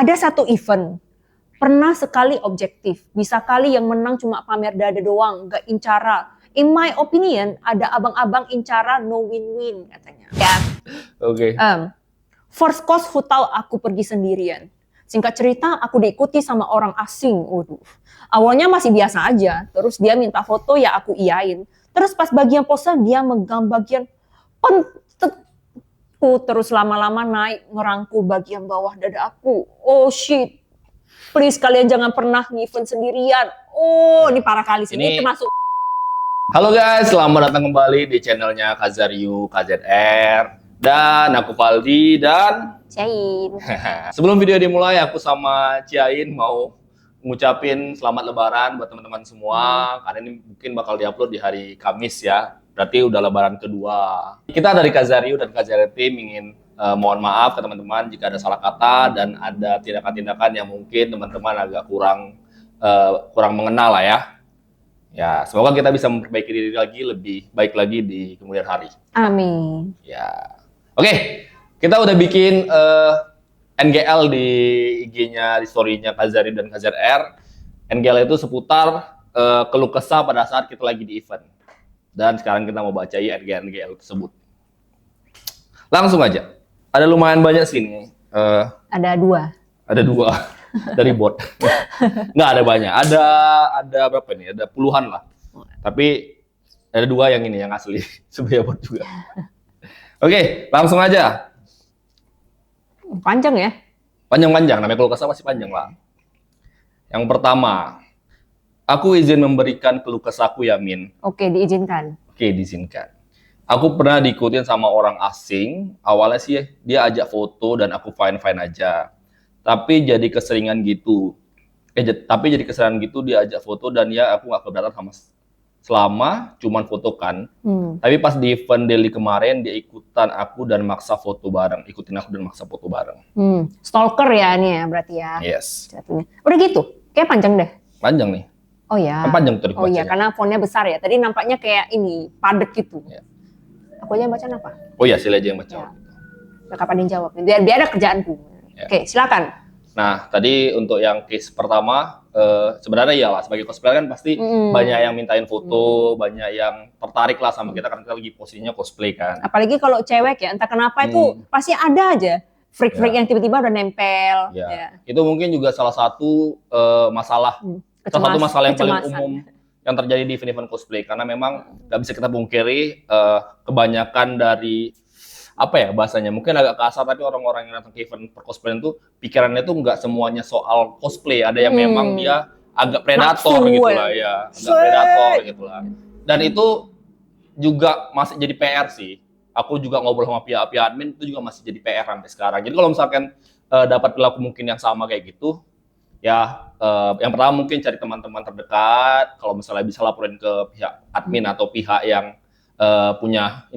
Ada satu event, pernah sekali objektif, bisa kali yang menang cuma pamer dada doang, gak incara. In my opinion, ada abang-abang incara no win-win katanya. Ya. Oke. First course tahu aku pergi sendirian. Singkat cerita, aku diikuti sama orang asing. Waduh. Awalnya masih biasa aja, terus dia minta foto ya aku iyain. Terus pas bagian pose dia megang bagian pentetku, terus lama-lama naik ngerangkul bagian bawah dada aku. Oh shit. Please kalian jangan pernah event sendirian. Oh, ini parah kali sih. Ini termasuk. Halo guys, selamat datang kembali di channelnya Kazaryu KZR. Dan aku Valdi dan Ciain. Sebelum video dimulai, aku sama Ciain mau ngucapin selamat lebaran buat teman-teman semua. Karena ini mungkin bakal diupload di hari Kamis ya. Berarti udah lebaran kedua. Kita dari Kazaryu dan KZR Team ingin mohon maaf ke teman-teman jika ada salah kata dan ada tindakan-tindakan yang mungkin teman-teman agak kurang mengenal lah ya. Ya, semoga kita bisa memperbaiki diri lagi lebih baik lagi di kemudian hari. Amin. Ya. Oke, kita udah bikin NGL di IG-nya, di story-nya Kazaryu dan KZR. NGL itu seputar keluh kesah pada saat kita lagi di event. Dan sekarang kita mau bacain NGL tersebut. Langsung aja. Ada lumayan banyak sih nih. Ada dua. Ada dua dari bot. Nggak ada banyak. Ada berapa nih? Ada puluhan lah. Tapi ada dua yang ini yang asli sebagai bot juga. Oke, langsung aja. Panjang ya? Panjang-panjang, namanya keluh kesah pasti panjang lah. Yang pertama, aku izin memberikan keluh kesahku ya Min. Oke, diizinkan. Oke, diizinkan. Aku pernah diikutin sama orang asing. Awalnya sih dia ajak foto dan aku fine-fine aja. Tapi jadi keseringan gitu. Jadi keseringan gitu dia ajak foto dan ya aku gak keberatan sama selama cuman foto kan. Tapi pas di event Delhi kemarin dia ikutan aku dan maksa foto bareng. Ikutin aku dan maksa foto bareng. Stalker ya ini ya berarti ya. Yes. Udah gitu? Kayak panjang deh. Panjang nih. Oh ya. Kan panjang tuh. Oh iya, karena fontnya besar ya. Tadi nampaknya kayak ini, padet gitu. Ya. Aku aja yang baca apa? Oh iya, sila aja yang baca. Ya. Kapan yang jawab? Biar ada kerjaanku. Ya. Oke, silakan. Nah, tadi untuk yang case pertama, sebenarnya iyalah sebagai cosplayer kan pasti banyak yang mintain foto, banyak yang tertarik lah sama kita karena kita lagi posisinya cosplay kan. Apalagi kalau cewek ya, entah kenapa itu pasti ada aja freak-freak yang tiba-tiba udah nempel. Ya. Itu mungkin juga salah satu masalah, salah satu masalah yang paling umum yang terjadi di event-event cosplay karena memang nggak bisa kita pungkiri kebanyakan dari apa ya bahasanya mungkin agak kasar tapi orang-orang yang datang ke event per cosplay itu pikirannya tuh nggak semuanya soal cosplay, ada yang memang dia agak predator gitulah ya, agak predator gitulah. Dan itu juga masih jadi PR sih. Aku juga ngobrol sama pihak admin itu juga masih jadi PR sampai sekarang. Jadi kalau misalkan dapat perilaku mungkin yang sama kayak gitu, ya yang pertama mungkin cari teman-teman terdekat. Kalau misalnya bisa laporin ke pihak admin atau pihak yang punya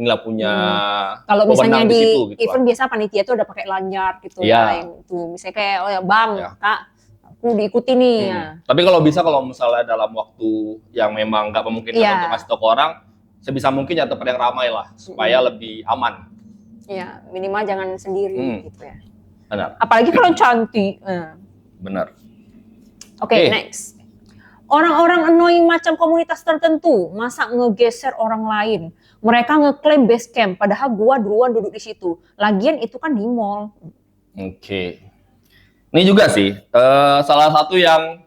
kalau misalnya di situ, gitu event biasa panitia tuh udah pakai lanyard gitu ya yang itu misalnya kayak oh ya bang kak aku diikuti nih ya. Tapi kalau bisa kalau misalnya dalam waktu yang memang nggak memungkinkan untuk kasih tahu ke orang sebisa mungkin ya tempat yang ramai lah supaya lebih aman. Iya, minimal jangan sendiri gitu ya. Benar. Apalagi kalau cantik. Benar. Oke, next. Orang-orang annoying macam komunitas tertentu, masa ngegeser orang lain. Mereka ngeklaim base camp, padahal gua duluan duduk di situ. Lagian itu kan di mall. Oke. Ini juga sih, salah satu yang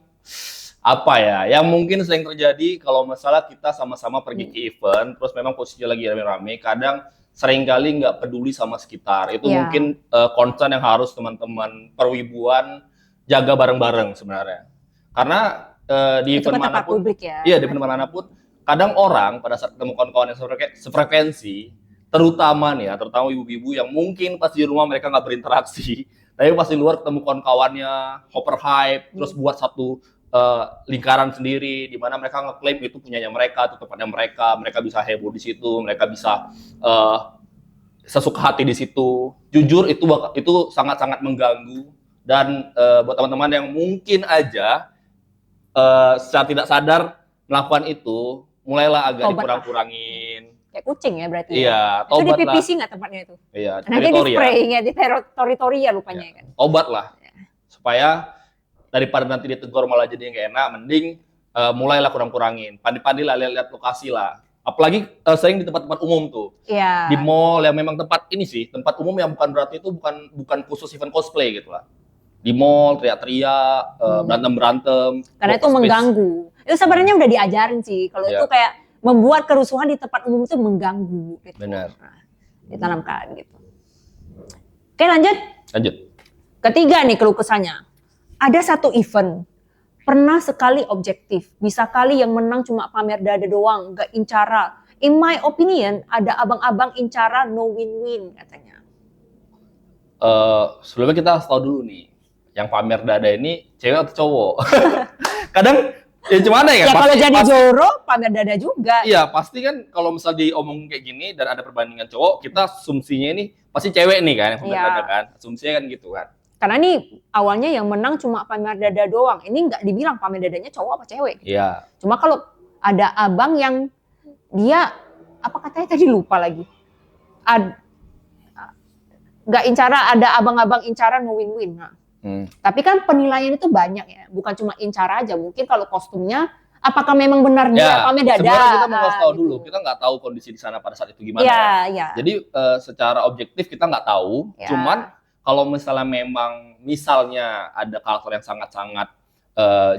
apa ya, yang mungkin sering terjadi kalau misalnya kita sama-sama pergi ke event, terus memang posisinya lagi rame-rame, kadang seringkali nggak peduli sama sekitar. Itu mungkin concern yang harus teman-teman perwibuan jaga bareng-bareng sebenarnya. Karena di event manapun, di event manapun, kadang orang pada saat ketemu kawan-kawan yang sefrekuensi, terutama ibu-ibu yang mungkin pas di rumah mereka nggak berinteraksi, tapi pas di luar ketemu kawan-kawannya, hopper hype, terus buat satu lingkaran sendiri, di mana mereka ngeklaim itu punyanya mereka, itu tempatnya mereka bisa heboh di situ, mereka bisa sesuka hati di situ. Jujur itu sangat-sangat mengganggu dan buat teman-teman yang mungkin aja secara tidak sadar melakukan itu, mulailah agak dikurang-kurangin. Kayak kucing ya berarti. Iya, tobat lah. Itu di PPC nggak tempatnya itu? Iya, nanti di spray ya, di teritori ya lupanya kan. Tobat lah, supaya daripada nanti ditegur malah jadi nggak enak, mending mulailah kurang-kurangin, pandai-pandai lah lihat lokasi lah. Apalagi sering di tempat-tempat umum tuh, Iya. di mall yang memang tempat ini sih, tempat umum yang bukan berarti itu bukan khusus event cosplay gitu lah. Di mall teriak-teriak, berantem-berantem, Karena itu space. mengganggu. Itu sebenarnya udah diajarin sih. Kalau Iya. itu kayak membuat kerusuhan di tempat umum itu mengganggu. Gitu. Benar. Nah, ditanamkan gitu. Oke, lanjut. Lanjut. Ketiga nih keluh kesahnya. Ada satu event, pernah sekali objektif, bisa kali yang menang cuma pamer dada doang, gak incara. In my opinion, ada abang-abang incara no win-win katanya. Sebelumnya kita harus tahu dulu nih, yang pamer dada ini cewek atau cowok? Kadang ya gimana ya? Ya kalau jadi Joro, pamer dada juga. Iya, pasti kan kalau misal diomong kayak gini dan ada perbandingan cowok, kita asumsinya ini pasti cewek nih kan yang pamer Iya. dada kan. Asumsinya kan gitu kan. Karena nih awalnya yang menang cuma pamer dada doang. Ini nggak dibilang pamer dadanya cowok apa cewek. Iya. Cuma kalau ada abang yang dia apa katanya tadi lupa lagi. Nggak incara, ada abang-abang incara no win-win. Nah, tapi kan penilaian itu banyak ya, bukan cuma incara aja. Mungkin kalau kostumnya, apakah memang benar dia pamer dada? Sebenarnya kita mau kasih tahu gitu. dulu, kita nggak tahu kondisi di sana pada saat itu gimana. Iya, ya. iya. Jadi secara objektif kita nggak tahu. Ya. Cuman kalau misalnya ada karakter yang sangat-sangat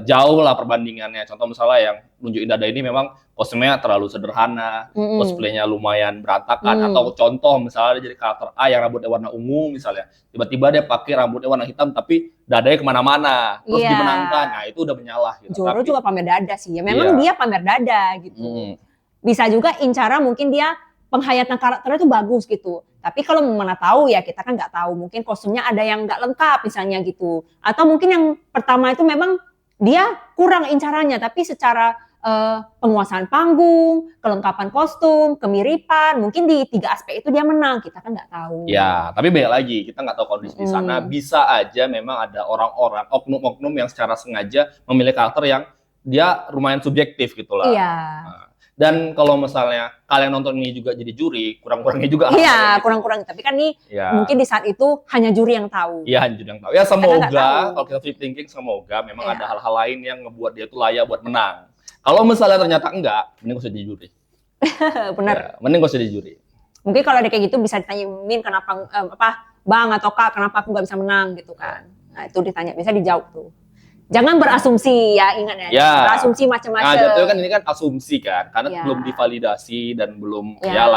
jauh lah perbandingannya. Contoh misalnya yang nunjukin dada ini memang kostumnya terlalu sederhana, cosplaynya lumayan berantakan. Atau contoh misalnya dia jadi karakter A yang rambutnya warna ungu misalnya, tiba-tiba dia pakai rambutnya warna hitam tapi dadanya kemana-mana, terus Iya. dimenangkan. Nah itu udah menyalah. Gitu. Joro juga pamer dada sih. Ya memang dia pamer dada gitu. Bisa juga incara mungkin dia penghayatan karakternya itu bagus gitu. Tapi kalau mana tahu ya kita kan nggak tahu. Mungkin kostumnya ada yang nggak lengkap misalnya gitu. Atau mungkin yang pertama itu memang dia kurang incaranya. Tapi secara penguasaan panggung, kelengkapan kostum, kemiripan. Mungkin di 3 aspek itu dia menang. Kita kan nggak tahu. Ya, tapi balik lagi kita nggak tahu kondisi di sana. Bisa aja memang ada orang-orang, oknum-oknum yang secara sengaja memilih karakter yang dia lumayan subjektif gitu lah. Iya. Nah, dan kalau misalnya kalian nonton ini juga jadi juri, kurang-kurangnya juga. Iya, kurang-kurang. Tapi kan nih mungkin di saat itu hanya juri yang tahu. Iya, hanya juri yang tahu. Ya semoga, tahu. kalau kita flip thinking, semoga memang ada hal-hal lain yang ngebuat dia tuh layak buat menang. Kalau misalnya ternyata enggak, mending gak usah jadi juri. Benar. Ya, mending gak usah jadi juri. Mungkin kalau ada kayak gitu bisa ditanya Min kenapa Bang atau Kak kenapa aku nggak bisa menang gitu kan. Nah itu ditanya, bisa dijawab tuh. Jangan berasumsi ya, ingat ya. Ya. Berasumsi macam-macam. Nah, jatuhnya kan ini kan asumsi kan, karena Ya. belum divalidasi dan belum Ya.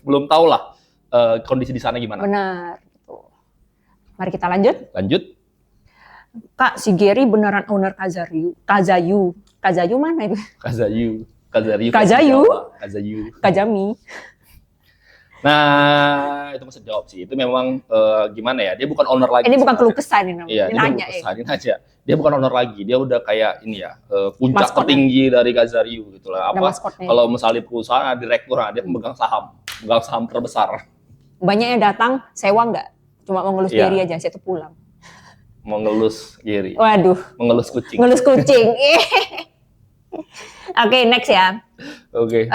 belum tahu lah kondisi di sana gimana. Benar. Gitu. Mari kita lanjut. Lanjut. Kak, si Gary beneran owner Kazayu. Kazayu mana itu? Kazayu. Kajami. Nah, itu masa jawab sih. Itu memang gimana ya? Dia bukan owner lagi. Ini bukan keluh sebenarnya. kesah ini namanya. Iya, Ini dia nanya bukan aja. Dia bukan owner lagi. Dia udah kayak ini ya, puncak Maskotnya. tertinggi dari Kazaryu gitu lah. Ada Apa? maskotnya. Kalau misalnya perusahaan direktur, dia pemegang saham terbesar. Banyak yang datang sewa nggak? Cuma mau ngelus Iya. Gary aja, saya tuh pulang. Mengelus Giri, Waduh, mengelus kucing. ngelus kucing. Oke, next ya. Oke.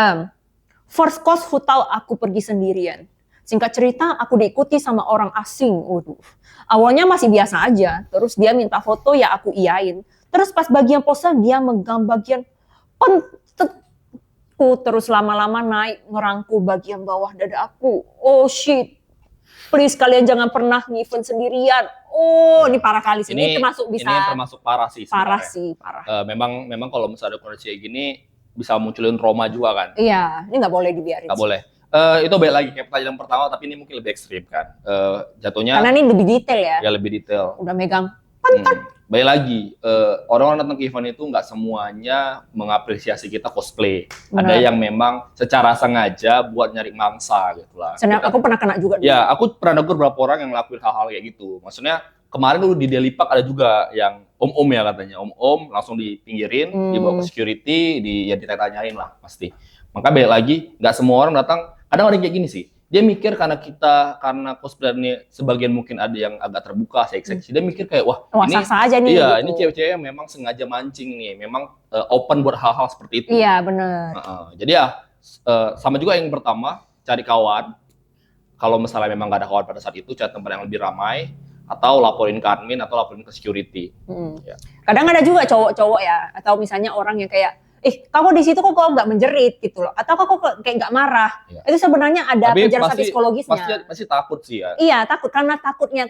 First course futal aku pergi sendirian. Singkat cerita, aku diikuti sama orang asing. Waduh. Awalnya masih biasa aja. Terus dia minta foto, ya aku iyain. Terus pas bagian pose, dia megang bagian pantetku. Terus lama-lama naik ngerangkul bagian bawah dada aku. Oh shit. Please kalian jangan pernah nge-event sendirian. Oh, ini parah kali sih. Ini termasuk bisa. Ini termasuk parah sih. Parah sebenarnya. sih, parah. Memang kalau misalnya ada kondisi kayak gini bisa munculin trauma juga kan. Iya, ini nggak boleh dibiarin. Nggak sih. boleh. Itu balik lagi kayak pertanyaan pertama, tapi ini mungkin lebih ekstrim kan. Jatuhnya Karena ini lebih detail ya. ya lebih detail. Udah megang. Balik lagi, orang-orang datang ke event itu nggak semuanya mengapresiasi kita cosplay. Benar. Ada yang memang secara sengaja buat nyari mangsa gitu lah. Senang, aku pernah kena juga. Ya, aku pernah negur beberapa orang yang ngelakuin hal-hal kayak gitu. Maksudnya kemarin dulu di Daily Park ada juga yang om-om ya katanya. Om-om langsung dipinggirin, dibawa ke security, ditanya-tanyain lah pasti. Maka balik lagi, nggak semua orang datang. Kadang ada yang kayak gini sih. Dia mikir karena cosplayer ini sebagian mungkin ada yang agak terbuka, seksi. Dia mikir kayak, wah ini sah-sah aja nih. iya, gitu. ini cewek-cewek yang memang sengaja mancing nih. Memang open buat hal-hal seperti itu. Iya, bener. Jadi ya, sama juga yang pertama, cari kawan. Kalau misalnya memang nggak ada kawan pada saat itu, cari tempat yang lebih ramai. atau laporin ke admin atau laporin ke security. Ya. Kadang ada juga cowok-cowok ya, atau misalnya orang yang kayak, kamu di situ kok nggak menjerit gitu loh, atau kok kayak nggak marah. Ya. Itu sebenarnya ada Tapi penjelasan psikologisnya. pasti takut sih ya. Iya, takut, karena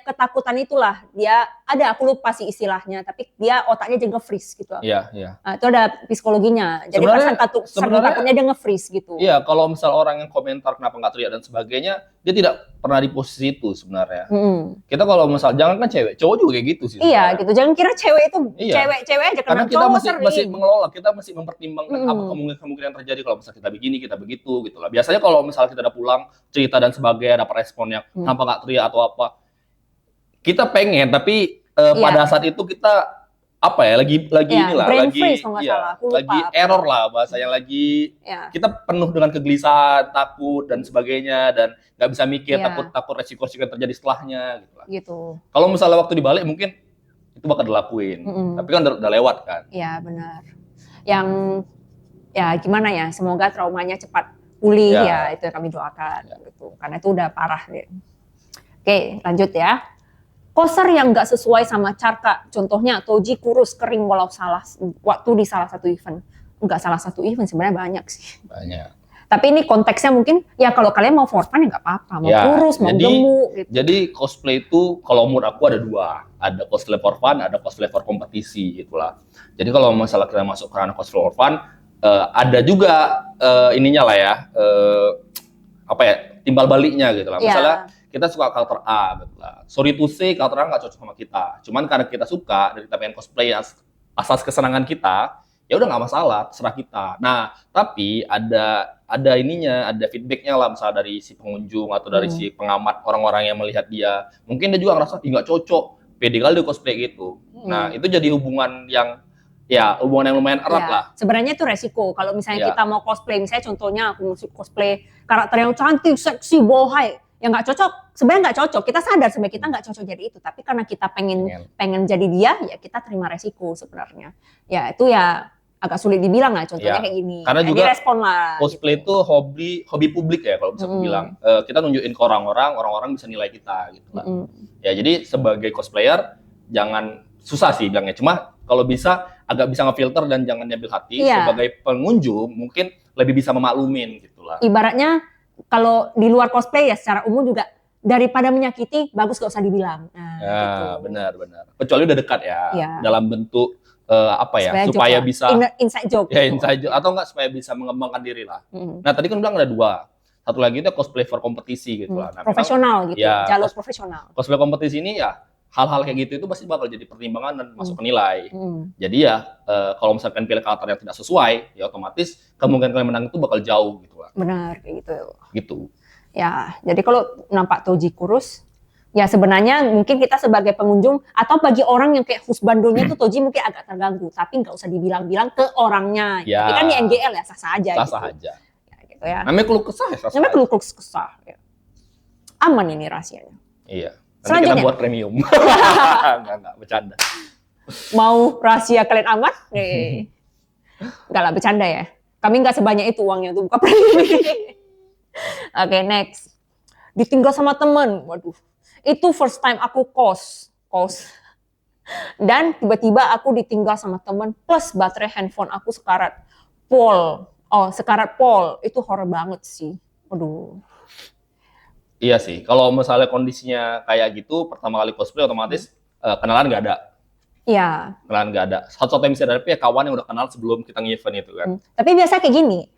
ketakutan itulah dia ada, aku lupa sih istilahnya, tapi dia otaknya jadi nge-freeze gitu. Iya, iya. Nah, itu ada psikologinya. Jadi Sebenarnya takutnya dia nge-freeze gitu. Iya, kalau misal orang yang komentar kenapa nggak teriak dan sebagainya, dia tidak pernah di posisi itu sebenarnya. Kita kalau misal, jangan kan cewek, cowok juga kayak gitu sih. Iya, gitu. Jangan kira cewek itu cewek aja, karena kita cowok masih mengelola, kita masih mempertimbangkan apa kemungkinan terjadi kalau misal kita begini, kita begitu, gitu lah. Biasanya kalau misal kita udah pulang, cerita dan sebagainya, dapat respon yang kenapa nggak teriak atau apa, kita pengen, tapi pada saat itu kita apa ya, lagi inilah, lagi error lah bahasanya, lagi kita penuh dengan kegelisahan, takut dan sebagainya, dan nggak bisa mikir, takut resiko yang terjadi setelahnya gitu lah. Gitu. Kalau misalnya waktu dibalik mungkin itu bakal dilakuin, tapi kan udah lewat kan. Iya, benar. Yang ya gimana ya, semoga traumanya cepat pulih ya, itu yang kami doakan gitu. Karena itu udah parah deh. Oke, lanjut ya. Koser yang nggak sesuai sama Carka, contohnya Toji kurus kering walau waktu di salah satu event. Nggak salah satu event, sebenarnya banyak sih. Banyak. Tapi ini konteksnya mungkin ya kalau kalian mau for fun ya nggak apa-apa, mau kurus, mau gemuk. Gitu. Jadi cosplay itu kalau menurut aku ada dua, ada cosplay for fun, ada cosplay for kompetisi gitulah. Jadi kalau masalah kita masuk ke ranah cosplay for fun, ada juga ininya lah ya, timbal baliknya gitu lah. Misalnya kita suka karakter A, gitu lah. Sorry to say, karakter A nggak cocok sama kita. Cuman karena kita suka dan kita pengen cosplay asas kesenangan kita, ya udah nggak masalah, terserah kita. Nah, tapi ada ininya, ada feedbacknya lah, misalnya dari si pengunjung atau dari si pengamat, orang-orang yang melihat dia. Mungkin dia juga ngerasa nggak cocok, pede kali dia cosplay gitu. Nah, itu jadi hubungan yang lumayan erat lah. Sebenarnya itu resiko. Kalau misalnya kita mau cosplay, misalnya contohnya aku mau cosplay karakter yang cantik, seksi, bohai, yang nggak cocok, sebenarnya nggak cocok. Kita sadar sebenarnya kita nggak cocok jadi itu, tapi karena kita pengen jadi dia, ya kita terima resiko sebenarnya. Ya itu ya agak sulit dibilang lah. Contohnya kayak gini. Karena juga respon lah. Cosplay itu hobi publik ya kalau bisa aku bilang. Kita nunjukin ke orang-orang bisa nilai kita gitu lah. Ya jadi sebagai cosplayer jangan susah sih bilangnya. Cuma kalau bisa agak bisa ngefilter dan jangan nyambil hati. Sebagai pengunjung mungkin lebih bisa memaklumin gitulah. Ibaratnya kalau di luar cosplay ya secara umum juga daripada menyakiti bagus gak usah dibilang. Nah, gitu. Benar. Kecuali udah dekat ya. Dalam bentuk supaya bisa inside joke. Ya inside joke atau enggak supaya bisa mengembangkan diri lah. Nah tadi kan bilang ada dua. Satu lagi itu cosplay for kompetisi gitu lah. Nah, profesional gitu. Jalur profesional. Cosplay kompetisi ini ya hal-hal kayak gitu itu pasti bakal jadi pertimbangan dan masuk ke nilai. Jadi ya kalau misalkan pilih karakter yang tidak sesuai, ya otomatis kemungkinan kalian menang itu bakal jauh gitu lah. Benar kayak gitu. Gitu. Ya, jadi kalau nampak Toji kurus, ya sebenarnya mungkin kita sebagai pengunjung atau bagi orang yang kayak husbandonya tuh Toji mungkin agak terganggu, tapi nggak usah dibilang-bilang ke orangnya. Tapi kan di NGL ya sah-sah aja. Sah-sah aja. Ya, gitu ya. Namanya keluh kesah ya. Namanya keluh kesah. Ya. Aman ini rahasianya. Iya. Nanti kita buat premium. Enggak, bercanda. Mau rahasia kalian aman? Enggak lah, bercanda ya. Kami nggak sebanyak itu uangnya untuk buka premium. Oke, next. Ditinggal sama temen. Waduh. Itu first time aku kos. Dan tiba-tiba aku ditinggal sama temen plus baterai handphone aku sekarat pol. Itu horror banget sih. Waduh. Iya sih, kalau misalnya kondisinya kayak gitu, pertama kali cosplay otomatis kenalan nggak ada. Iya. Kenalan nggak ada. Satu-satunya yang bisa dihadapi ya kawan yang udah kenal sebelum kita nge-event itu kan. Tapi biasa kayak gini,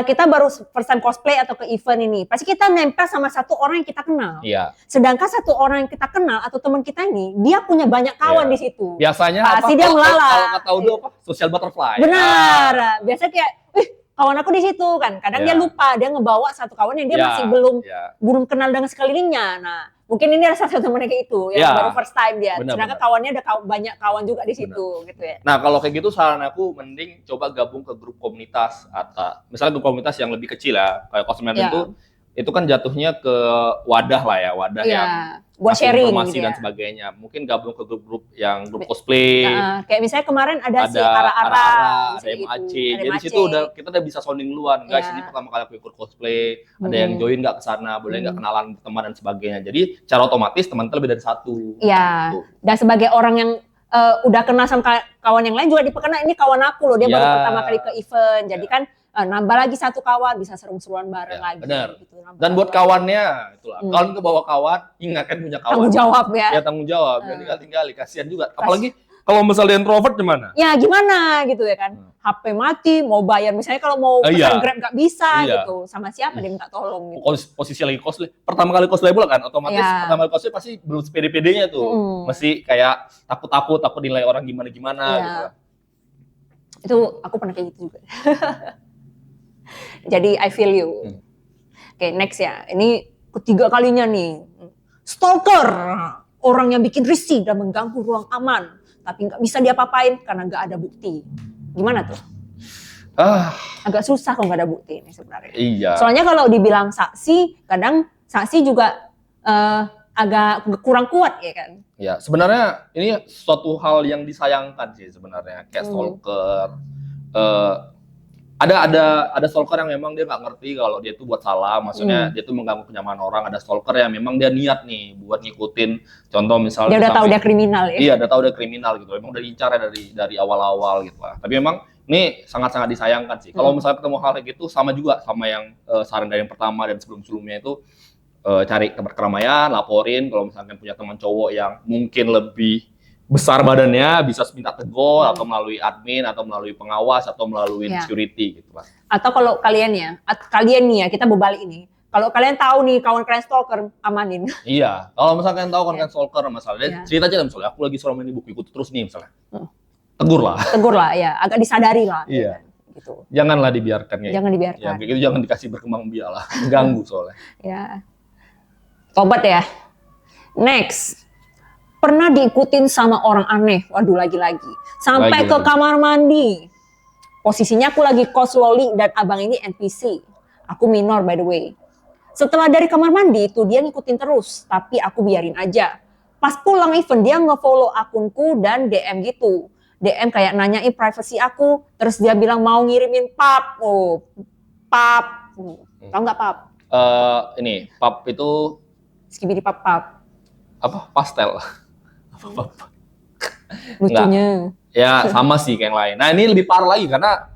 kita baru first time cosplay atau ke event ini, pasti kita nempel sama satu orang yang kita kenal. Iya. Sedangkan satu orang yang kita kenal atau teman kita ini, dia punya banyak kawan di situ. Biasanya pasti dia melala. Kalau nggak tahu apa? Social butterfly. Benar. Biasa kayak, kawan aku di situ kan. Kadang dia lupa, dia ngebawa satu kawan yang dia masih belum kenal dengan sekelilingnya. Nah, mungkin ini ada salah satu temannya kayak itu, yang baru first time dia. Sedangkan kawannya ada banyak kawan juga di situ, gitu ya. Nah, kalau kayak gitu saran aku mending coba gabung ke grup komunitas atau misalnya grup komunitas yang lebih kecil ya, kayak Cosplay itu kan jatuhnya ke wadah lah ya, wadah yang buat ngasih sharing informasi gitu dan ya. sebagainya. Mungkin gabung ke grup-grup yang grup cosplay. Kayak misalnya kemarin ada si Ada Ara-Ara, ada MAC. ada Jadi MAC. situ kita udah bisa sounding duluan. Guys, Ya. ini pertama kali aku ikut cosplay. Ada yang join nggak ke sana, boleh nggak kenalan teman dan sebagainya. Jadi secara otomatis teman lebih dari satu. Iya. Gitu. Dan sebagai orang yang udah kenal sama kawan yang lain juga diperkenal, ini kawan aku loh, dia Ya. baru pertama kali ke event. Jadi kan nambah lagi satu kawan, bisa seru-seruan bareng lagi. Benar. Gitu, Dan buat kawannya, itulah. Kawan ke bawah kawan, ingatkan punya kawan. tanggung jawab ya. Ya tanggung jawab, tinggal kasihan juga. Apalagi kalau misalnya introvert gimana? Ya gimana gitu ya kan. HP mati, mau bayar misalnya kalau mau pesan Grab nggak bisa gitu. Sama siapa dia minta tolong gitu. Posisi lagi cosplay. Pertama kali cosplay pula kan, otomatis pertama kali cosplay pasti belum sepede-pedenya tuh. Mesti kayak takut nilai orang gimana-gimana gitu. Itu aku pernah kayak gitu juga. Jadi I feel you. Oke, next ya. Ini ketiga kalinya nih. Stalker. Orang yang bikin risih dan mengganggu ruang aman. Tapi nggak bisa diapa-apain karena nggak ada bukti. Gimana tuh? Agak susah kalau nggak ada bukti ini sebenarnya. Iya. Soalnya kalau dibilang saksi, kadang saksi juga agak kurang kuat ya kan. Ya, sebenarnya ini suatu hal yang disayangkan sih sebenarnya. Kayak stalker. Ada stalker yang memang dia nggak ngerti kalau dia itu buat salah, maksudnya dia tuh mengganggu kenyamanan orang. Ada stalker yang memang dia niat nih buat ngikutin, contoh misalnya dia udah tahu dia kriminal ya. Iya, udah tahu dia kriminal gitu. Memang udah diincar ya dari awal-awal gitu lah. Tapi memang ini sangat-sangat disayangkan sih. Kalau misalnya ketemu hal kayak gitu, sama juga sama yang saran dari yang pertama dan sebelum-sebelumnya itu cari tempat keramaian, laporin. Kalau misalkan punya teman cowok yang mungkin lebih besar badannya, bisa minta tegur atau melalui admin atau melalui pengawas atau melalui security gitu lah. Atau kalau kalian nih ya, kita berbalik ini. Kalau kalian tahu nih kawan kalian stalker, amanin. Iya, kalau misalkan tahu kawan kalian stalker misalnya, cerita aja misalnya aku lagi selama ini buku ikut terus nih misalnya. Tegur lah ya, agak disadari lah. Iya. Gitu. Janganlah dibiarkan ya. Jangan dibiarkan. Ya, kayak gitu jangan dikasih berkembang biak lah, mengganggu soalnya. Ya. Tobat ya. Next. Pernah diikutin sama orang aneh. Waduh, lagi-lagi. Sampai ke kamar mandi. Posisinya aku lagi kos loli dan abang ini NPC. Aku minor by the way. Setelah dari kamar mandi itu dia ngikutin terus. Tapi aku biarin aja. Pas pulang event dia nge-follow akunku dan DM gitu. DM kayak nanyain privacy aku. Terus dia bilang mau ngirimin pap. Pap. Tahu nggak pap? Ini pap itu Skibidi pap. Apa? Pastel. Lucunya. Ya sama sih kayak yang lain. Nah ini lebih parah lagi karena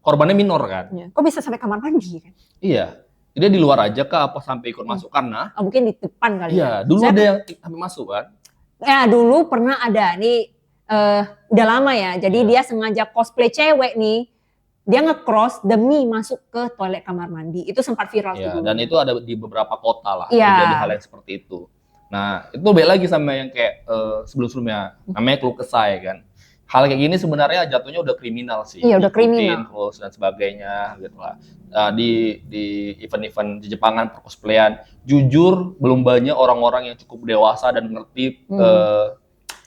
korbannya minor kan. Ya. Kok bisa sampai kamar mandi kan? Iya. Dia di luar aja kah apa sampai ikut masuk karena? Mungkin di depan kali. Iya. Dulu ada yang sampai masuk kan? Ya dulu pernah ada. Ini udah lama ya. Jadi dia sengaja cosplay cewek nih. Dia nge-cross demi masuk ke toilet kamar mandi. Itu sempat viral ya, dulu. Dan itu ada di beberapa kota lah. Ya. Terjadi hal yang seperti itu. Nah, itu beda lagi sama yang kayak sebelum-sebelumnya. Namanya keluh kesah ya kan. Hal kayak gini sebenarnya jatuhnya udah kriminal sih. Iya, udah kriminal. Terus dan sebagainya gitu lah. Di event-event di Jepangan percosplayan, jujur belum banyak orang-orang yang cukup dewasa dan ngerti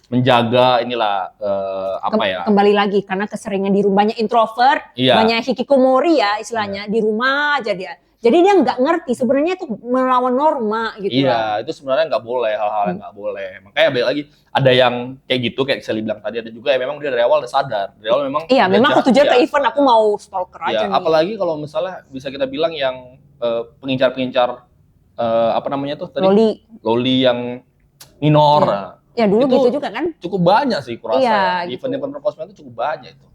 menjaga inilah kembali lagi karena keseringan di rumahnya introvert, banyak hikikomori ya istilahnya, di rumah aja dia. Jadi dia nggak ngerti sebenarnya itu melawan norma gitu. Iya, itu sebenarnya nggak boleh, hal-hal yang nggak boleh. Makanya balik lagi ada yang kayak gitu kayak saya bilang tadi, ada juga yang memang dia dari awal udah sadar. Dari awal memang memang aku tujuan ke event aku mau stalker aja nih. Apalagi kalau misalnya bisa kita bilang yang pengincar-pengincar apa namanya tuh tadi? Loli yang minor. Ya dulu itu gitu juga kan. Cukup banyak sih kurasa. Iya, gitu. Event-event percosplayan itu cukup banyak itu.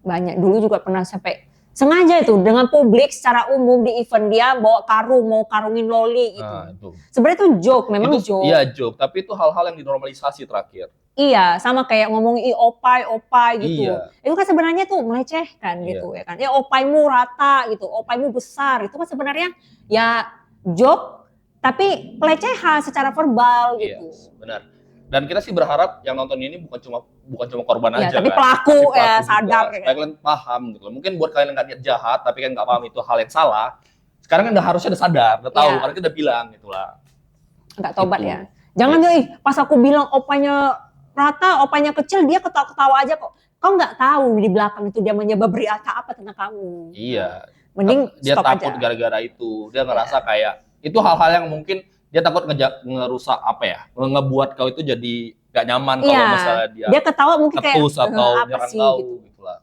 Banyak. Dulu juga pernah sampai sengaja itu dengan publik secara umum di event dia bawa karung, mau karungin loli gitu. Nah, itu. Sebenarnya itu joke, memang itu, joke. Iya joke, tapi itu hal-hal yang dinormalisasi terakhir. Iya, sama kayak ngomong opai gitu. Iya. Itu kan sebenarnya tuh melecehkan gitu ya kan. Ya opaimu rata gitu, opaimu besar. Itu kan sebenarnya ya joke tapi pelecehan secara verbal gitu. Iya, benar. Dan kita sih berharap yang nonton ini bukan cuma korban aja tapi kan. pelaku tapi ya juga, sadar. Supaya kalian paham gitu loh. Mungkin buat kalian yang nggak niat jahat tapi kan nggak paham itu hal yang salah. Sekarang kan harusnya udah sadar, udah tahu, karena kita udah bilang gitu lah. Nggak tobat ya. Jangan pas aku bilang opanya rata, opanya kecil, dia ketawa-ketawa aja kok. Kau nggak tahu di belakang itu dia menyebar berita apa tentang kamu. Iya. Mending dia stop takut aja. gara-gara itu. Dia ngerasa kayak itu hal-hal yang mungkin dia takut ngerusak apa ya, ngebuat kau itu jadi gak nyaman kalau Iya, misalnya dia dia ketawa mungkin kayak ketus atau apa nyerang sih kau gitu. gitu lah.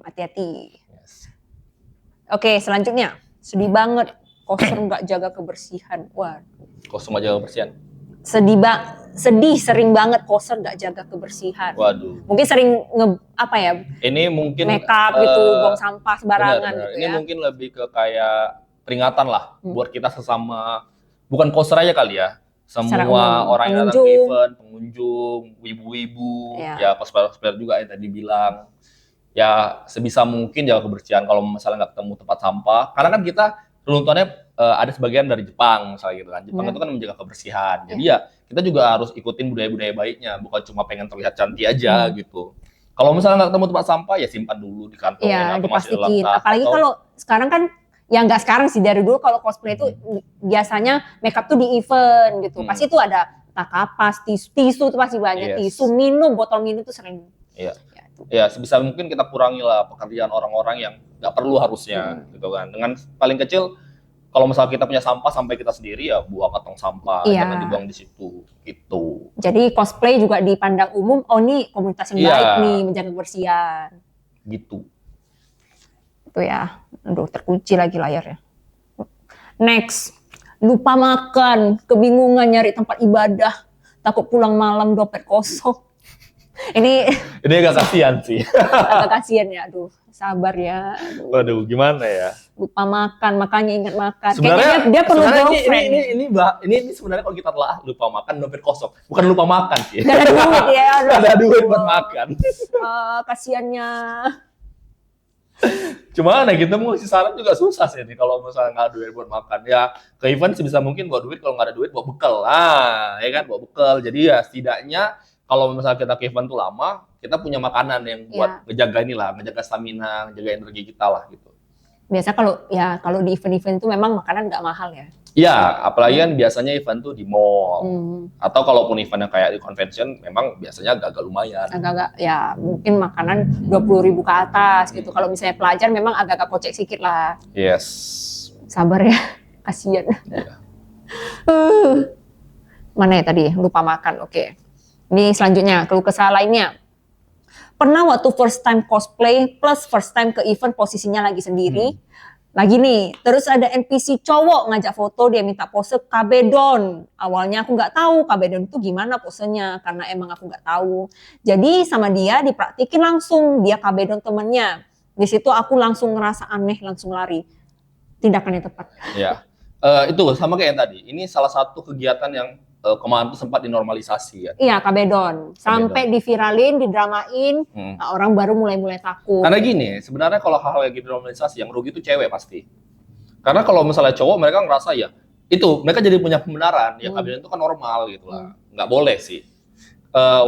Hati-hati. Yes. Oke, selanjutnya sedih banget koser nggak jaga kebersihan. Wah, Kosong aja kebersihan. sedih sering banget koser nggak jaga kebersihan. Waduh. Mungkin sering apa ya, Ini mungkin make up gitu, buang sampah sembarangan benar. gitu Ini ya. mungkin lebih ke kayak peringatan lah buat kita sesama, bukan poster aja kali ya. Secara Semua umum, orang yang datang ke pengunjung. event, pengunjung, wibu-wibu, Ya. ya cosplayer juga yang tadi bilang. Ya sebisa mungkin jaga kebersihan kalau misalnya nggak ketemu tempat sampah. Karena kan kita runtutannya ada sebagian dari Jepang misalnya gitu kan. Jepang Ya. itu kan menjaga kebersihan. Jadi ya kita juga harus ikutin budaya-budaya baiknya, bukan cuma pengen terlihat cantik aja gitu. Kalau misalnya nggak ketemu tempat sampah ya simpan dulu di kantong Iya, atau masih dalam diplastikin. tas, Apalagi atau- kalau sekarang kan, ya nggak sekarang sih, dari dulu kalau cosplay itu biasanya makeup tuh di event gitu. Pasti tuh ada entah kapas, tisu tuh pasti banyak, Yes. tisu, minum, botol minum tuh sering. Iya. Ya, itu. Ya sebisa mungkin kita kurangi lah pekerjaan orang-orang yang nggak perlu harusnya gitu kan. Dengan paling kecil kalau misalnya kita punya sampah sampai kita sendiri ya buang ke tong sampah, Iya. jangan dibuang di situ gitu. Jadi cosplay juga dipandang umum, oh ini komunitas yang Iya. baik nih, menjaga kebersihan. Gitu. Itu ya. Aduh, terkunci lagi layarnya. Next, lupa makan, kebingungan nyari tempat ibadah, takut pulang malam dompet kosong. Ini Ini agak kasihan sih. agak kasihan ya, aduh, sabar ya. Aduh. Waduh, gimana ya? Lupa makan, makanya ingat makan. Sebenarnya Kayaknya dia perlu sebenarnya girlfriend. ini sebenarnya kalau kita telah lupa makan dompet kosong, bukan lupa makan sih. Gak ada duit ya. Aduh. Nggak ada duit buat makan. Kasiannya. Cuma nah kita mau ngasih saran juga susah sih nih kalau misalnya nggak ada duit buat makan. Ya ke event sebisa mungkin bawa duit, kalau nggak ada duit bawa bekal lah, ya kan bawa bekal. Jadi ya setidaknya kalau misalnya kita ke event tuh lama, kita punya makanan yang buat ngejaga inilah, ngejaga stamina, ngejaga energi kita lah gitu. Biasa kalau di event-event itu memang makanan nggak mahal ya. Iya, apalagi kan biasanya event tuh di mall. Atau kalaupun eventnya kayak di convention, memang biasanya agak lumayan. Agak-agak ya mungkin makanan 20.000 ke atas gitu. Kalau misalnya pelajar memang agak-agak kocek sedikit lah. Yes. Sabar ya, kasihan. Iya. Mana ya tadi? Lupa makan, oke. Ini selanjutnya, keluh kesah lainnya. Pernah waktu first time cosplay plus first time ke event posisinya lagi sendiri. Lagi nih, terus ada NPC cowok ngajak foto, dia minta pose kabedon. Awalnya aku nggak tahu kabedon itu gimana posenya, karena emang aku nggak tahu. Jadi sama dia dipraktikin langsung, dia kabedon temennya. Di situ aku langsung ngerasa aneh, langsung lari. Tindakan yang tepat. Ya, itu sama kayak yang tadi. Ini salah satu kegiatan yang kemarin tuh sempat dinormalisasi ya. Iya, kabedon. Sampai diviralin, didramain, nah, orang baru mulai takut. Karena gini, sebenarnya kalau hal-hal yang dinormalisasi, yang rugi itu cewek pasti. Karena kalau misalnya cowok, mereka ngerasa ya, itu mereka jadi punya pembenaran, ya kabedon itu kan normal gitu lah. Nggak boleh sih.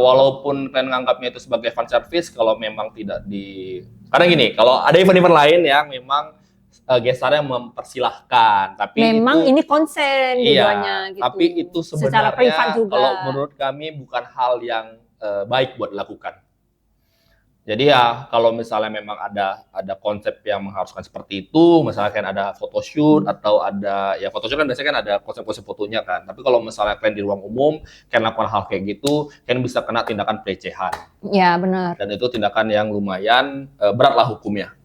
Walaupun kalian nganggapnya itu sebagai fan service, kalau memang tidak di... Karena gini, kalau ada event-event lain yang memang gestarnya mempersilahkan, tapi memang itu, ini konsen iya, gitu. tapi itu secara privat sebenarnya juga. kalau menurut kami bukan hal yang baik buat dilakukan. Jadi ya kalau misalnya memang ada konsep yang mengharuskan seperti itu, misalnya kan ada photoshoot atau ada ya photoshoot kan biasanya kan ada konsep-konsep fotonya kan. Tapi kalau misalnya kalian di ruang umum kalian lakukan hal kayak gitu, kalian bisa kena tindakan pelecehan. Ya benar. Dan itu tindakan yang lumayan berat lah hukumnya.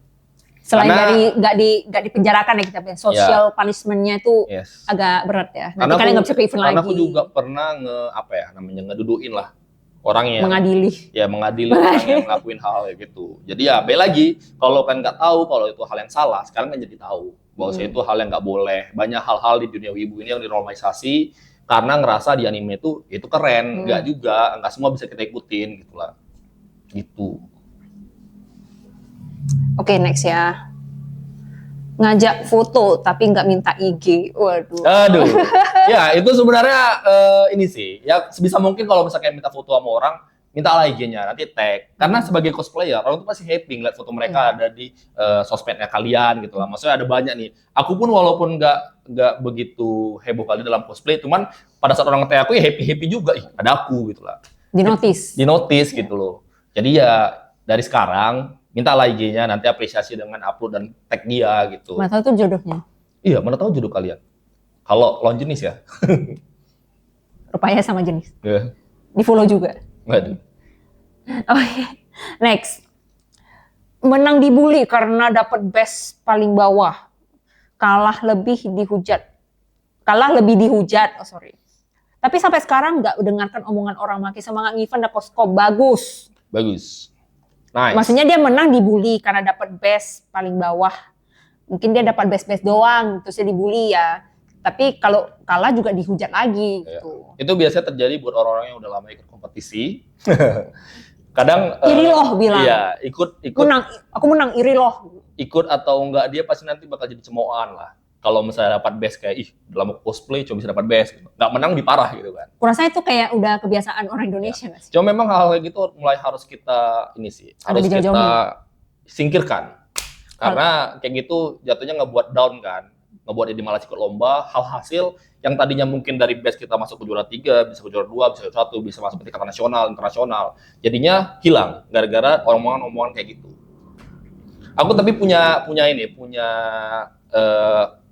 Selain Karena, dari nggak dipenjarakan ya, kita bilang social punishment-nya itu agak berat ya. Nanti kalian nggak bisa ke event lagi. Karena aku juga pernah ngeduduin lah orang yang mengadili orang yang ngelakuin hal kayak gitu. Jadi ya balik lagi, kalau kan nggak tahu kalau itu hal yang salah, sekarang kan jadi tahu bahwa itu hal yang nggak boleh. Banyak hal-hal di dunia wibu ini yang dinormalisasi karena ngerasa di anime itu keren. Nggak juga, nggak semua bisa kita ikutin gitulah. Gitu. Oke, next ya. Ngajak foto tapi nggak minta IG. Waduh. Aduh. Ya, itu sebenarnya ini sih. Ya sebisa mungkin kalau misalnya minta foto sama orang, mintalah IG-nya, nanti tag. Karena sebagai cosplayer, orang tuh pasti happy ngeliat foto mereka ada di sosmednya kalian gitu lah. Maksudnya ada banyak nih. Aku pun walaupun nggak begitu heboh kali dalam cosplay, cuman pada saat orang nge-tag aku ya happy juga. Ih, ada aku gitu lah. Di notice gitu loh. Jadi ya dari sekarang mintalah IG-nya, nanti apresiasi dengan upload dan tag dia gitu. Mana tahu tuh jodohnya. Iya, mana tahu jodoh kalian. Kalau lawan jenis ya? Rupanya sama jenis. Ya. Di follow juga. Waduh. Oke. Next. Menang dibully karena dapat best paling bawah. Kalah lebih dihujat. Oh, sorry. Tapi sampai sekarang nggak mendengarkan omongan orang makin semangat event dapat skor bagus. Bagus. Nice. Maksudnya dia menang dibully karena dapat best paling bawah. Mungkin dia dapat best doang, terus dia dibully ya. Tapi kalau kalah juga dihujat lagi gitu. Itu biasanya terjadi buat orang-orang yang udah lama ikut kompetisi. Kadang iri loh bilang. Iya, ikut aku menang iri loh. Ikut atau enggak dia pasti nanti bakal jadi cemoohan lah. Kalau misalnya dapat best kayak dalam cosplay cuma bisa dapat best gitu. Nggak menang diparah gitu kan. Kurasa itu kayak udah kebiasaan orang Indonesia nggak sih? Cuma memang hal kayak gitu mulai harus kita harus kita singkirkan. Karena kayak gitu jatuhnya ngebuat down kan. Ngebuat jadi malas ikut lomba, hal hasil yang tadinya mungkin dari best kita masuk ke juara 3, bisa ke juara 2, bisa ke 1, bisa masuk ke tingkat nasional, internasional. Jadinya hilang gara-gara omongan-omongan kayak gitu. Aku tapi punya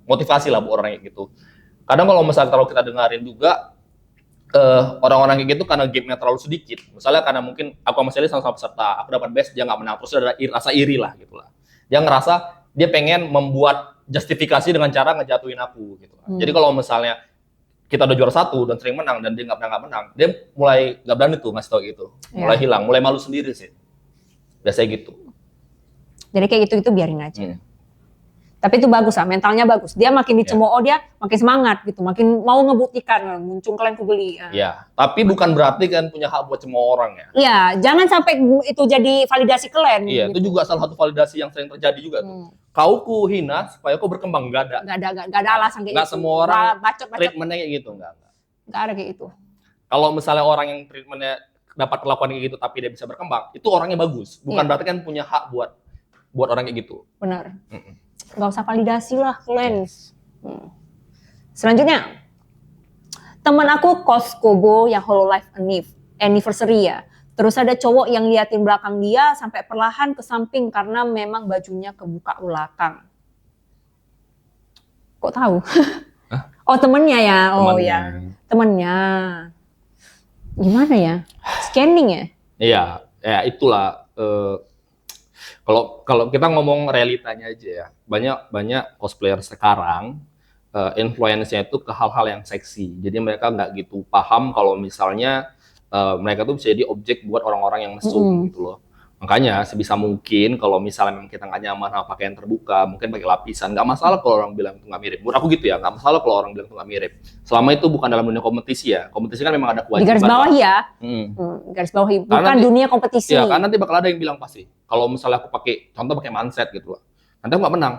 motivasi lah buat orang kayak gitu. Kadang kalau misalnya kita dengerin juga orang-orang kayak gitu karena game-nya terlalu sedikit. Misalnya karena mungkin aku sama Sally sama-sama peserta, aku dapat best, dia nggak menang, terus ada rasa iri lah gitu lah. Dia ngerasa dia pengen membuat justifikasi dengan cara ngejatuhin aku gitu. Jadi kalau misalnya kita udah juara 1 dan sering menang dan dia nggak menang, dia mulai nggak berani tuh ngasih tau gitu, mulai hilang, mulai malu sendiri sih. Biasanya gitu. Jadi kayak gitu biarin aja. Tapi itu bagus lah, mentalnya bagus. Dia makin dicemooh, dia makin semangat gitu, makin mau ngebuktikan, muncul kalian kubeli. Iya, tapi bukan berarti kan punya hak buat cemooh orang ya. Iya, jangan sampai itu jadi validasi kalian. Iya, gitu. itu juga salah satu validasi yang sering terjadi juga tuh. Kau ku hina supaya kau berkembang, nggak ada. Nggak ada alasan kayak nggak gitu. Semua orang bacot. treatmentnya kayak gitu, nggak ada kayak itu. Kalau misalnya orang yang treatmentnya dapat perlakuan kayak gitu tapi dia bisa berkembang, itu orangnya bagus. Bukan berarti kan punya hak buat orang kayak gitu. Benar. Nggak usah validasi lah kalian. Selanjutnya, teman aku kos Kobo yang Hololive anniversary ya. Terus ada cowok yang liatin belakang dia sampai perlahan ke samping karena memang bajunya kebuka belakang. Kok tahu? Oh temennya ya, temennya. Gimana ya? Scanning ya? Iya, ya itulah. Kalau kita ngomong realitanya aja ya, banyak cosplayer sekarang influence-nya itu ke hal-hal yang seksi. Jadi mereka nggak gitu paham kalau misalnya mereka tuh bisa jadi objek buat orang-orang yang mesum gitu loh. Makanya sebisa mungkin kalau misalnya memang kita nggak nyaman sama pakaian terbuka, mungkin pakai lapisan. Nggak masalah kalau orang bilang itu nggak mirip. Menurut aku gitu ya, nggak masalah kalau orang bilang itu nggak mirip. Selama itu bukan dalam dunia kompetisi ya. Kompetisi kan memang ada kewajiban. Di garis bawah ya. Garis bawah bukan dunia kompetisi. Ya, karena nanti bakal ada yang bilang pasti. Kalau misalnya aku pakai manset gitu lah. Nanti aku nggak menang.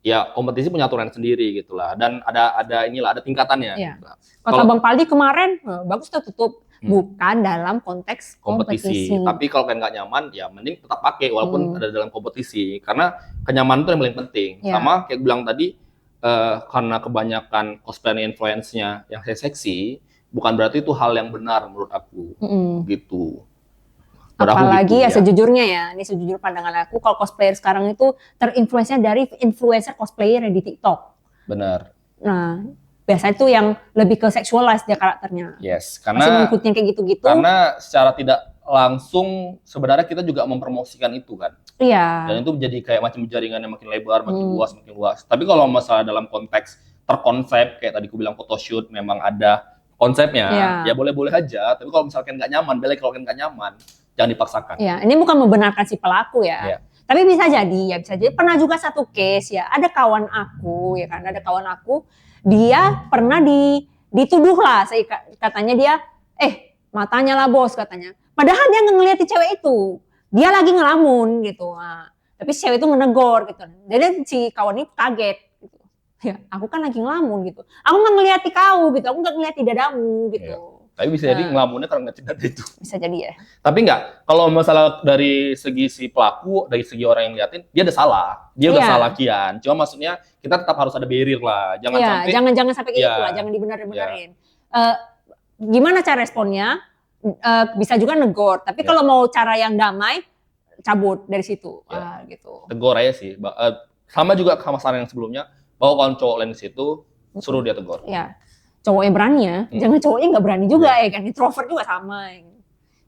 Ya kompetisi punya aturan sendiri gitu lah. Dan ada tingkatannya. Ya. Gitu. Kata Bang Paldi kemarin, bagus tuh tutup. Bukan dalam konteks kompetisi. Tapi kalau kalian nggak nyaman, ya mending tetap pakai walaupun ada dalam kompetisi. Karena kenyamanan itu yang paling penting. Sama kayak bilang tadi, karena kebanyakan cosplay influence-nya yang seksi, bukan berarti itu hal yang benar menurut aku. Gitu. Apalagi ya sejujurnya ya, ini sejujur pandangan aku, kalau cosplayer sekarang itu terinfluence dari influencer cosplayer yang di TikTok. Benar. Nah, biasanya itu yang lebih ke sexualize dia karakternya. Yes, masih mengikutnya kayak gitu-gitu. Karena secara tidak langsung sebenarnya kita juga mempromosikan itu kan. Iya. Dan itu jadi kayak macam jaringan yang makin lebar, makin luas. Tapi kalau masalah dalam konteks terkonsep kayak tadi aku bilang photoshoot memang ada konsepnya, ya boleh-boleh aja. Tapi kalau misalkan nggak nyaman, kalau kalian nggak nyaman, jangan dipaksakan. Iya, ini bukan membenarkan si pelaku ya. Tapi bisa jadi. Pernah juga satu case ya, ada kawan aku ya kan, dia pernah dituduh lah, katanya dia, matanya lah bos katanya. Padahal dia ngeliat cewek itu, dia lagi ngelamun gitu. Nah, tapi si cewek itu menegur gitu. Jadi si kawan ini kaget gitu. Ya, aku kan lagi ngelamun gitu. Aku nggak ngeliati kau gitu, aku nggak ngeliati dadamu gitu. Ya. Tapi bisa jadi ngelamunnya karena nggak cinta itu. Bisa jadi ya. Tapi enggak, kalau masalah dari segi si pelaku, dari segi orang yang liatin, dia udah salah. Dia udah salah kian. Cuma maksudnya kita tetap harus ada barrier lah. Jangan sampai kayak gitu lah, jangan dibenerin. Gimana cara responnya? Bisa juga negor. Tapi kalau mau cara yang damai, cabut dari situ. Gitu. Tegur aja sih. Sama juga sama saran yang sebelumnya, bahwa kalau cowok lain di situ, suruh dia tegur. Ya, cowoknya berani ya, jangan cowoknya nggak berani juga ya kan, introvert juga sama.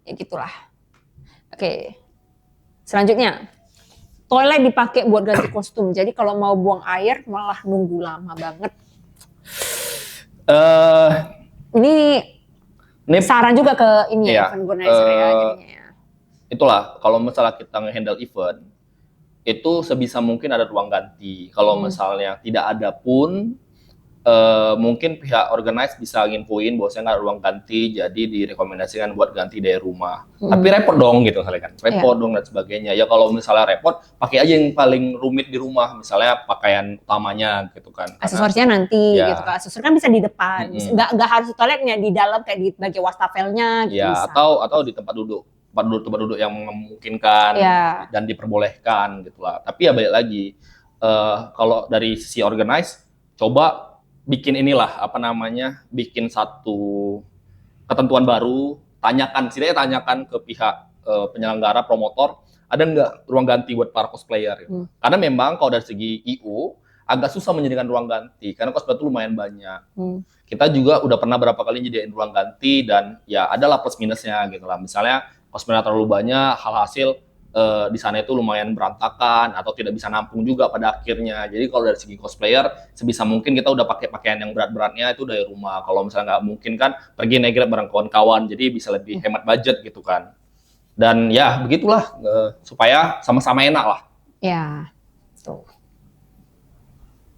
Ya gitulah. Oke, selanjutnya. Toilet dipakai buat ganti kostum. Jadi kalau mau buang air malah nunggu lama banget. Ini saran juga ke ini ya, event organizer ya jadinya ya. Itulah, kalau misalnya kita nge-handle event, itu sebisa mungkin ada ruang ganti. Kalau misalnya tidak ada pun, mungkin pihak organize bisa nginfoin bahwasanya nggak ada ruang ganti, jadi direkomendasikan buat ganti dari rumah. Tapi repot dong gitu misalnya kan, repot dong dan sebagainya. Ya kalau misalnya repot, pakai aja yang paling rumit di rumah, misalnya pakaian utamanya gitu kan. Aksesorisnya nanti gitu kan, aksesoris kan bisa di depan, nggak harus toiletnya di dalam kayak di bagian wastafelnya gitu ya, bisa. Atau di tempat duduk yang memungkinkan dan diperbolehkan gitulah. Tapi ya balik lagi, kalau dari sisi organize, coba bikin inilah bikin satu ketentuan baru, tanyakan ke pihak penyelenggara, promotor, ada nggak ruang ganti buat para cosplayer gitu. Karena memang kalau dari segi IU agak susah menyediakan ruang ganti karena cosplayer itu lumayan banyak. Kita juga udah pernah berapa kali nyediain ruang ganti dan ya adalah plus minusnya gitu lah. Misalnya cosplayer terlalu banyak, hasil di sana itu lumayan berantakan atau tidak bisa nampung juga pada akhirnya. Jadi kalau dari segi cosplayer, sebisa mungkin kita udah pakai pakaian yang berat-beratnya itu dari rumah. Kalau misalnya nggak mungkin kan pergi naik Grab bareng kawan-kawan, jadi bisa lebih hemat budget gitu kan. Dan ya begitulah, supaya sama-sama enak lah. Ya, tuh.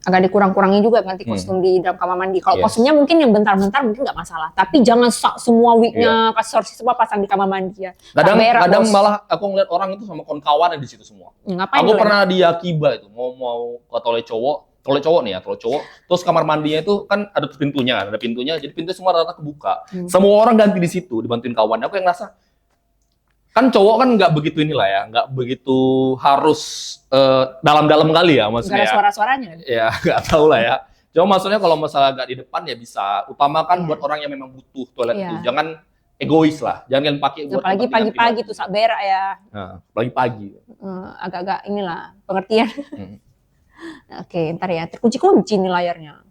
Agak dikurang-kurangi juga ganti kostum di dalam kamar mandi. Kalau kostumnya mungkin yang bentar-bentar mungkin nggak masalah. Tapi jangan semua wignya, aksesoris semua pasang di kamar mandi ya. Kadang malah aku ngeliat orang itu sama kawan-kawan yang di situ semua. Ngapain aku pernah di Akiba itu mau ke toilet cowok nih ya, toilet cowok. Terus kamar mandinya itu kan ada pintunya, jadi pintu semua rata kebuka. Semua orang ganti di situ, dibantuin kawan. Aku yang ngerasa, kan cowok kan nggak begitu nggak begitu harus dalam-dalam kali ya maksudnya. Gak ada suara-suaranya. Ya nggak tahu lah ya. Cuma maksudnya kalau masalah nggak di depan ya bisa. Utamakan buat orang yang memang butuh toilet itu. Jangan egois lah. Jangan pakai buat. Apalagi pagi-pagi tuh sak berak ya. Nah, apalagi pagi. Agak-agak inilah pengertian. Oke, ntar ya. Terkunci-kunci nih layarnya.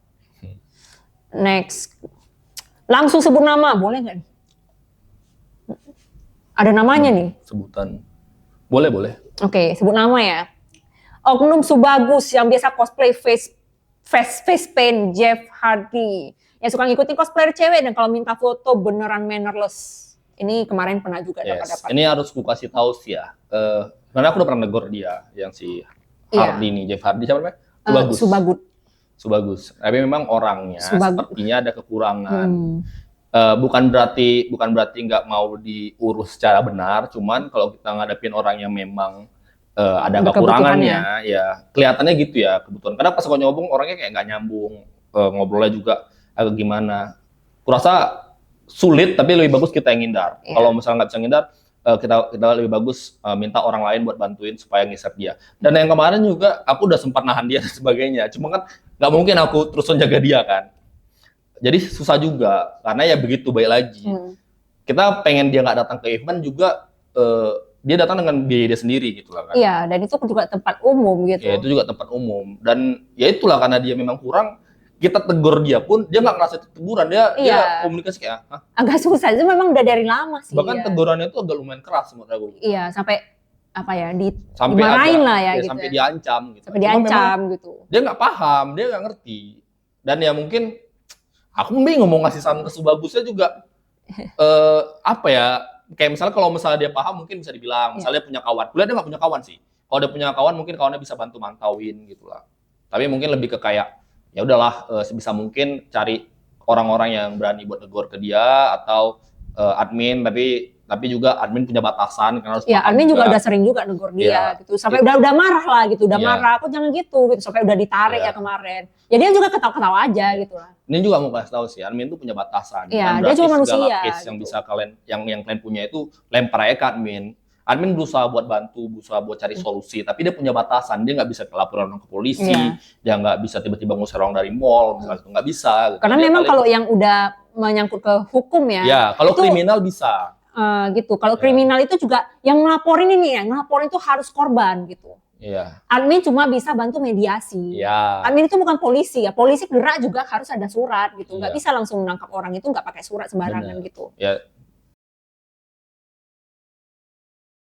Next. Langsung sebut nama, boleh nggak nih? Ada namanya nih. Sebutan. Boleh. Oke, sebut nama ya. Oknum Subagus yang biasa cosplay face paint Jeff Hardy. Yang suka ngikutin cosplayer cewek dan kalau minta foto beneran mannerless. Ini kemarin pernah juga dapat. Ini harus ku kasih tahu sih ya. Karena aku udah pernah negor dia yang si Hardy nih, Jeff Hardy siapa namanya? Subagus. Tapi memang orangnya sepertinya ada kekurangan. Bukan berarti nggak mau diurus secara benar, cuman kalau kita ngadepin orang yang memang ada kekurangannya, ya kelihatannya gitu ya kebutuhan. Karena pas aku nyobong orangnya kayak nggak nyambung, ngobrolnya juga agak gimana. Kurasa sulit, tapi lebih bagus kita yang ngindar. Kalau misalnya nggak bisa ngindar, kita lebih bagus minta orang lain buat bantuin supaya ngisap dia. Dan yang kemarin juga aku udah sempat nahan dia dan sebagainya. Cuma kan nggak mungkin aku terus menjaga dia kan. Jadi susah juga, karena ya begitu baik lagi. Kita pengen dia nggak datang ke event juga, dia datang dengan biaya dia sendiri gitu lah kan. Iya, dan itu juga tempat umum gitu. Ya itu juga tempat umum. Dan ya itulah karena dia memang kurang, kita tegur dia pun, dia nggak ngerasa teguran, dia komunikasi kayak, hah? Agak susah, itu memang udah dari lama sih. Bahkan tegurannya itu agak lumayan keras menurut aku. Iya, sampai dimarahin lah ya gitu. Sampai diancam gitu. Sampai diancam gitu. Dia nggak paham, dia nggak ngerti. Dan ya mungkin aku bingung mau ngasih saran ke Subagusnya juga kayak misalnya kalau misalnya dia paham mungkin bisa dibilang misalnya punya kawan. Kuliah dia nggak punya kawan sih. Kalau dia punya kawan mungkin kawannya bisa bantu mantauin gitu lah. Tapi mungkin lebih ke kayak ya udahlah sebisa mungkin cari orang-orang yang berani buat negur ke dia atau admin tapi juga admin punya batasan karena harus admin juga udah sering juga negur dia gitu. Sampai udah marah lah gitu, marah aku jangan gitu sampai udah ditarik ya kemarin. Ya dia juga ketawa-ketawa aja gitu lah. Ini juga mau kasih tahu sih, admin itu punya batasan. Iya, dia juga manusia. Case yang bisa kalian yang kalian punya itu lempar aja ke admin. Admin berusaha buat bantu, berusaha buat cari solusi, tapi dia punya batasan. Dia nggak bisa laporan orang ke polisi, dia nggak bisa tiba-tiba ngusir orang dari mall, misalnya itu nggak bisa. Gitu. Karena memang kalau yang udah menyangkut ke hukum ya. Ya, kalau kriminal bisa. Gitu. Kalau kriminal itu juga yang ngelaporin itu harus korban gitu. Iya. Admin cuma bisa bantu mediasi. Iya. Admin itu bukan polisi Polisi gerak juga harus ada surat gitu. Nggak Iya. bisa langsung menangkap orang itu nggak pakai surat sembarangan Bener. gitu. Ya